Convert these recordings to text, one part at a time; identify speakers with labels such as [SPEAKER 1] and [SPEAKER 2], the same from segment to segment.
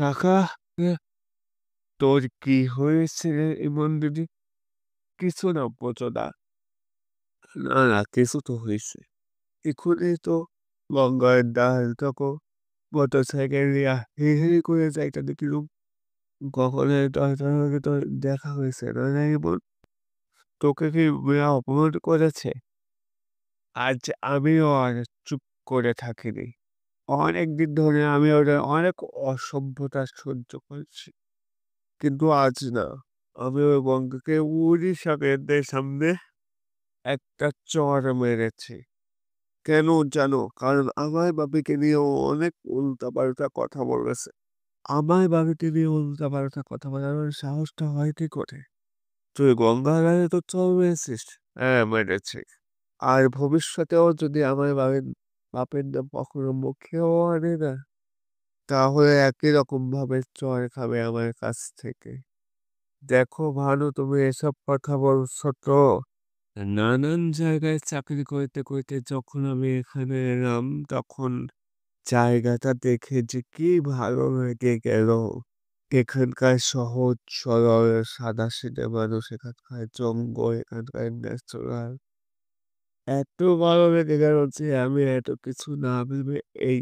[SPEAKER 1] কাকা, তোর কি হয়েছে রে এমন দিদি? কিছু না বোঝো না। না না, কিছু তো হয়েছে। এক্ষুনি তো গঙ্গার ডাল তখন মোটর সাইকেল নিয়ে হেই করে যাইতে দেখলুম। কখনো তোর সঙ্গে তো দেখা হয়েছে না এমন? তোকে কি মেয়ে অপমান করেছে? আজ আমিও আর চুপ করে থাকিনি। অনেকদিন ধরে আমি ওদের অনেক অসভ্যতা সহ্য করছি, কিন্তু আজ না। আমি ওই বন্ধুকে উড়িষ্যাদের সামনে একটা চড় মেরেছি। কেন জানো? কারণ আমার বাবিকে নিয়ে ও অনেক উল্টাপাল্টা কথা বলেছে। আমার বাবিকে নিয়ে উল্টাপাল্টা কথা বলার ওর সাহসটা হয় কি করে? তুই গঙ্গার গায়ে তো চড় মেরেছিস। হ্যাঁ, মেরেছি। আর ভবিষ্যতেও যদি আমার বাপের নাম কখনো মুখেও আনে না, তাহলে একই রকম ভাবে চড় খাবে আমার কাছ থেকে। দেখো ভানু, তুমি এসব কথা বলছো তো? নানান জায়গায় চাকরি করতে করতে যখন আমি এখানে এলাম, তখন জায়গাটা দেখে যে কি ভালো লেগে গেল। এখানকার সহজ সরল সাদাসিধে মানুষ, এখানকার জঙ্গল, এখানকার ন্যাচারাল এত ভালো লেগে গেল যে আমি এত কিছু না ভেবে এই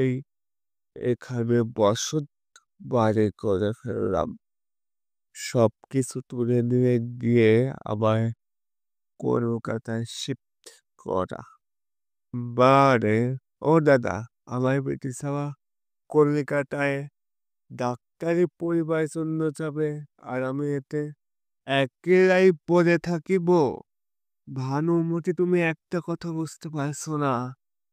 [SPEAKER 1] এই এখানে বসত বাড়ি করে ফেললাম। সবকিছু তুলে নিয়ে গিয়ে আবার কলকাতায় শিফট করা। বারে, ও দাদা, আমার বেটি ছাওয়া কলকাতায় ডাক্তারি পড়িবার জন্য যাবে, আর আমি এতে একেলাই পড়ে থাকিব। ভানুমতি, তুমি একটা কথা বুঝতে পারছো না?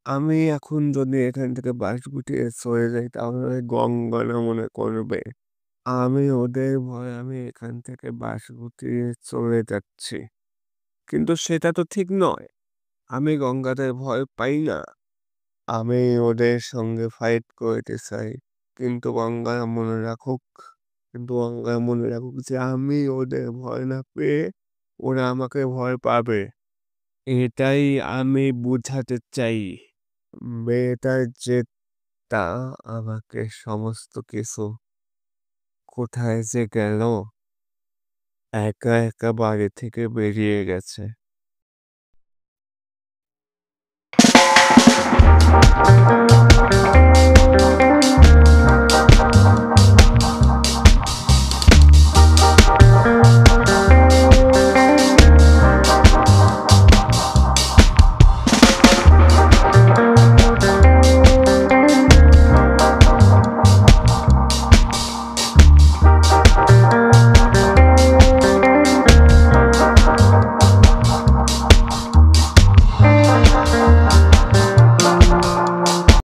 [SPEAKER 1] আমি এখন যদি এখান থেকে বাস গুটিয়ে চলে যাই, তাহলে গঙ্গনা মনে করবে আমি ওদের ভয় আমি এখান থেকে বাস গুটিয়ে চলে যাচ্ছি। কিন্তু সেটা তো ঠিক নয়। আমি গঙ্গাদের ভয় পাই না। আমি ওদের সঙ্গে ফাইট করতে চাই। কিন্তু গঙ্গা মনে রাখুক যে আমি ওদের ভয় না পেয়ে ওরা আমাকে ভয় পাবে। এটাই আমি বুঝাতে চাই। মেয়েটার জেদটা আমাকে সমস্ত কিছু কোথায় যে গেল, একা একা বাড়ি থেকে বেরিয়ে গেছে।